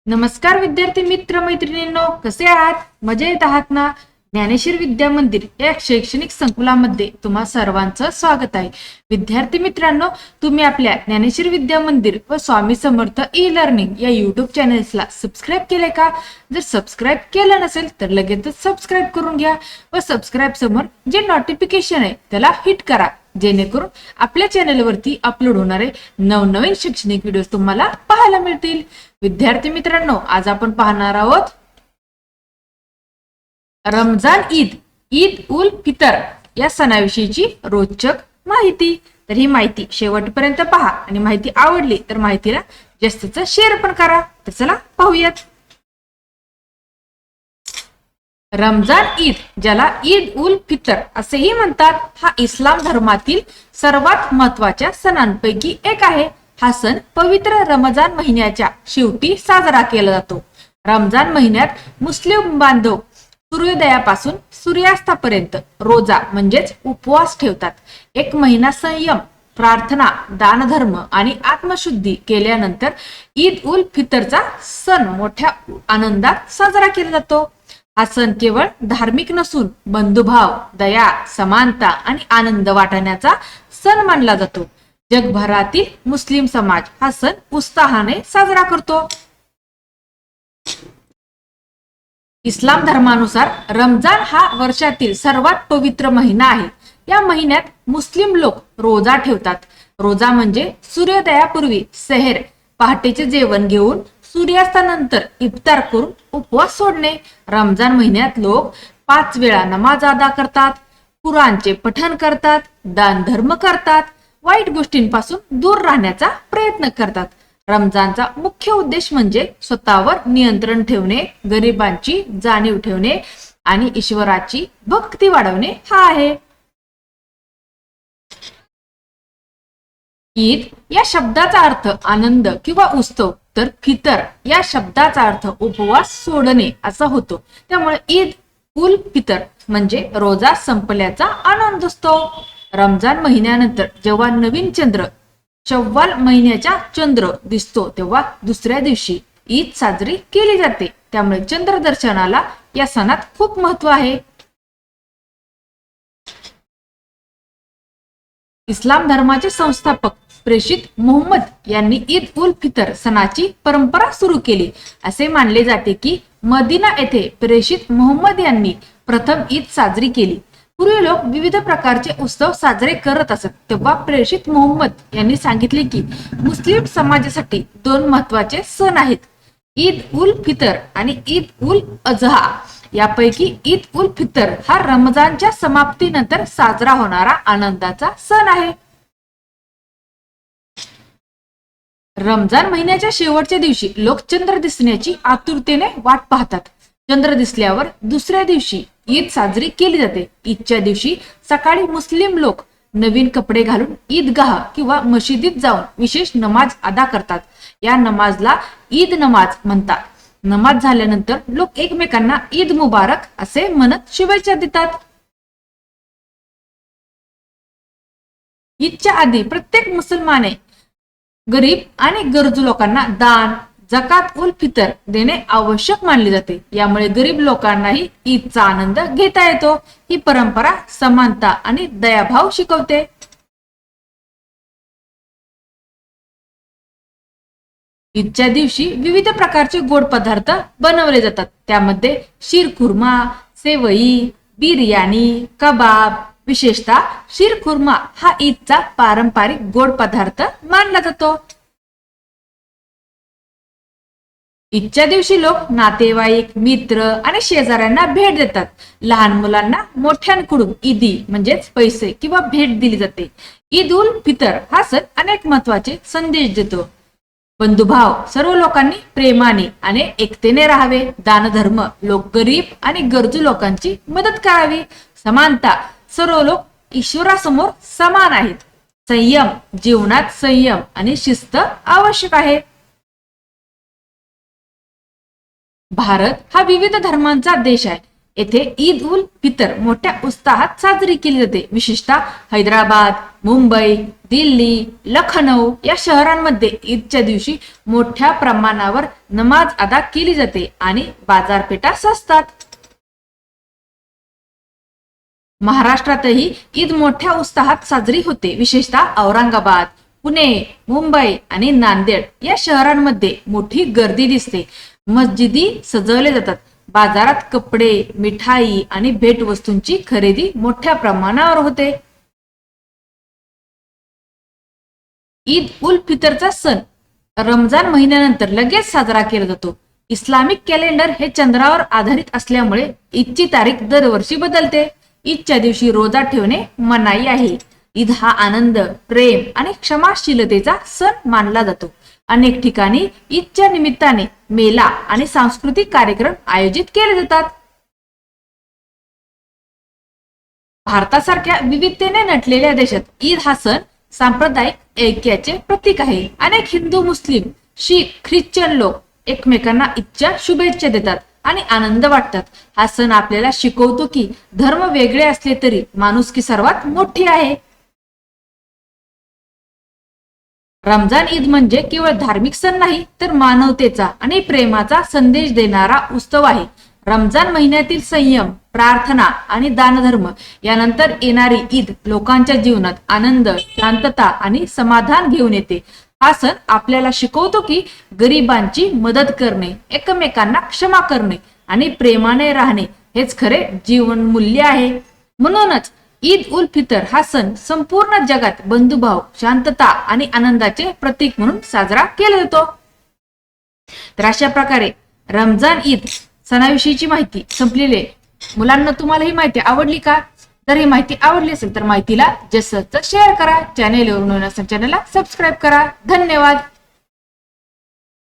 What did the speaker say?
नमस्कार विद्यार्थी मित्र मैत्रिणींनो, कसे आहात? मजेत आहात ना? ज्ञानेश्वर विद्या मंदिर या शैक्षणिक संकुलामध्ये तुम्हा सर्वांचं स्वागत आहे. विद्यार्थी मित्रांनो, तुम्ही आपल्या ज्ञानेश्वर विद्या मंदिर व स्वामी समर्थ ई लर्निंग या युट्यूब चॅनेल्सला सबस्क्राईब केले का? जर सबस्क्राईब केलं नसेल तर लगेचच सबस्क्राईब करून घ्या व सबस्क्राईब समोर जे नोटिफिकेशन आहे त्याला हिट करा, जेणेकरून आपल्या चॅनलवरती अपलोड होणारे नवनवीन शैक्षणिक व्हिडिओ तुम्हाला पाहायला मिळतील. विद्यार्थी मित्रांनो, आज आपण पाहणार आहोत रमजान ईद उल फितर या सणाविषयीची रोचक माहिती. तर ही माहिती शेवटपर्यंत पहा आणि माहिती आवडली तर माहितीला जास्तीच शेअर पण करा. तर चला पाहूयात. रमजान ईद, ज्याला ईद उल फितर असेही म्हणतात, हा इस्लाम धर्मातील सर्वात महत्त्वाच्या सणांपैकी एक आहे. हा सण पवित्र रमजान महिन्याच्या शेवटी साजरा केला जातो. रमजान महिन्यात मुस्लिम बांधव सूर्योदयापासून सूर्यास्तापर्यंत रोजा म्हणजेच उपवास ठेवतात. एक महिना संयम, प्रार्थना, दानधर्म आणि आत्मशुद्धी केल्यानंतर ईद उल फितरचा सण मोठ्या आनंदात साजरा केला जातो. हा सण केवळ धार्मिक नसून बंधुभाव, दया, समानता आणि आनंद वाटण्याचा सण मानला जातो. जगभरातील मुस्लिम समाज हा सण उत्साहाने साजरा करतो. इस्लाम धर्मानुसार रमजान हा वर्षातील सर्वात पवित्र महिना आहे. या महिन्यात मुस्लिम लोक रोजा ठेवतात. रोजा म्हणजे सूर्योदयापूर्वी सेहर, पहाटेचे जेवण घेऊन सूर्यास्तानंतर इफ्तार करून उपवास सोडणे. रमजान महिन्यात लोक 5 वेळा नमाज अदा करतात, कुराणचे पठण करतात, दान धर्म करतात, वाईट गोष्टींपासून दूर राहण्याचा प्रयत्न करतात. रमजानचा मुख्य उद्देश म्हणजे स्वतःवर नियंत्रण ठेवणे, गरिबांची जाणीव ठेवणे आणि ईश्वराची भक्ती वाढवणे हा आहे. ईद या शब्दाचा अर्थ आनंद किंवा उत्सव, तर फितर या शब्दाचा अर्थ उपवास सोडणे असा होतो. त्यामुळे ईद उल फितर म्हणजे रोजा संपल्याचा आनंद असतो. रमजान महिन्यानंतर जेव्हा नवीन चंद्र शव्वाल महिन्याचा चंद्र दिसतो, तेव्हा दुसऱ्या दिवशी ईद साजरी केली जाते. त्यामुळे चंद्र दर्शनाला या सणात खूप महत्व आहे. इस्लाम धर्माचे संस्थापक प्रेषित मुहम्मद यांनी ईद उल फितर सणाची परंपरा सुरू केली. असे मानले जाते की मदिना येथे प्रेषित मुहम्मद यांनी प्रथम ईद साजरी केली. पूर्वी लोक विविध प्रकारचे उत्सव साजरे करत असत, तेव्हा प्रेषित मुहम्मद यांनी सांगितले की मुस्लिम समाजासाठी 2 महत्त्वाचे सण आहेत, ईद उल फितर आणि ईद उल अजहा. यापैकी ईद उल फितर हा रमजानच्या समाप्तीनंतर साजरा होणारा आनंदाचा सण आहे. रमजान महिन्याच्या शेवटच्या दिवशी लोक चंद्र दिसण्याची आतुरतेने वाट पाहतात. चंद्र दिसल्यावर दुसऱ्या दिवशी ईद साजरी केली जाते. ईदच्या दिवशी सकाळी मुस्लिम लोक नवीन कपडे घालून ईदगाह किंवा मशिदीत जाऊन विशेष नमाज अदा करतात. या नमाजला ईद नमाज म्हणतात. नमाज झाल्यानंतर लोक एकमेकांना ईद मुबारक असे म्हणत शुभेच्छा देतात. ईदच्या आधी प्रत्येक मुसलमाने गरीब आणि गरजू लोकांना दान, जकात उल फितर देणे आवश्यक मानले जाते. यामुळे गरीब लोकांनाही ईदचा आनंद घेता येतो. ही परंपरा समानता आणि दयाभाव शिकवते. ईदच्या दिवशी विविध प्रकारचे गोड पदार्थ बनवले जातात. त्यामध्ये शीरखुर्मा, सेवई, बिर्याणी, कबाब. विशेषतः शीरखुर्मा हा ईदचा पारंपरिक गोड पदार्थ मानला जातो. ईदच्या दिवशी लोक नातेवाईक, मित्र आणि शेजाऱ्यांना भेट देतात. लहान मुलांना मोठ्यांकडून ईदी म्हणजेच पैसे किंवा भेट दिली जाते. ईद उल फितर हा सण अनेक महत्त्वाचे संदेश देतो. बंधुभाव, सर्व लोकांनी प्रेमाने आणि एकतेने राहावे. दानधर्म, लोक गरीब आणि गरजू लोकांची मदत करावी. समानता, सर्व लोक ईश्वरासमोर समान आहेत. संयम, जीवनात संयम आणि शिस्त आवश्यक आहे. भारत हा विविध धर्मांचा देश आहे. येथे ईद उल फितर मोठ्या उत्साहात साजरी केली जाते. विशेषतः हैदराबाद, मुंबई, दिल्ली, लखनौ या शहरांमध्ये ईदच्या दिवशी मोठ्या प्रमाणावर नमाज अदा केली जाते आणि बाजारपेठा सजतात. महाराष्ट्रातही ईद मोठ्या उत्साहात साजरी होते. विशेषतः औरंगाबाद, पुणे, मुंबई आणि नांदेड या शहरांमध्ये मोठी गर्दी दिसते. मस्जिदी सजवले जातात. बाजारात कपडे, मिठाई आणि भेटवस्तूंची खरेदी मोठ्या प्रमाणावर होते. ईद उल फितरचा सण रमजान महिन्यानंतर लगेच साजरा केला जातो. इस्लामिक कॅलेंडर हे चंद्रावर आधारित असल्यामुळे ईदची तारीख दरवर्षी बदलते. ईदच्या दिवशी रोजा ठेवणे मनाई आहे. ईद हा आनंद, प्रेम आणि क्षमाशीलतेचा सण मानला जातो. अनेक ठिकाणी ईदच्या निमित्ताने मेला आणि सांस्कृतिक कार्यक्रम आयोजित केले जातात. भारतासारख्या विविधतेने नटलेल्या देशात ईद हा सण सांप्रदायिक ऐक्याचे प्रतीक आहे. अनेक हिंदू, मुस्लिम, शीख, ख्रिश्चन लोक एकमेकांना ईदच्या शुभेच्छा देतात आणि आनंद वाटतात. हा सण आपल्याला शिकवतो की धर्म वेगळे असले तरी माणुसकी सर्वात मोठी आहे. रमजान ईद म्हणजे केवळ धार्मिक सण नाही, तर मानवतेचा आणि प्रेमाचा संदेश देणारा उत्सव आहे. रमजान महिन्यातील संयम, प्रार्थना आणि दानधर्म यानंतर येणारी ईद लोकांच्या जीवनात आनंद, शांतता आणि समाधान घेऊन येते. हा सण आपल्याला शिकवतो की गरिबांची मदत करणे, एकमेकांना क्षमा करणे आणि प्रेमाने राहणे हेच खरे जीवन मूल्य आहे. म्हणूनच ईद उल फितर हा सण संपूर्ण जगात बंधुभाव, शांतता आणि आनंदाचे प्रतीक म्हणून साजरा केला जातो. तर अशा प्रकारे रमजान ईद सणाविषयीची माहिती संपलेली आहे. मुलांना तुम्हाला ही माहिती आवडली का? जर ही माहिती आवडली असेल तर माहितीला जास्त शेअर करा. चॅनेलवरून नवीन असेल चॅनेलला सबस्क्राईब करा. धन्यवाद.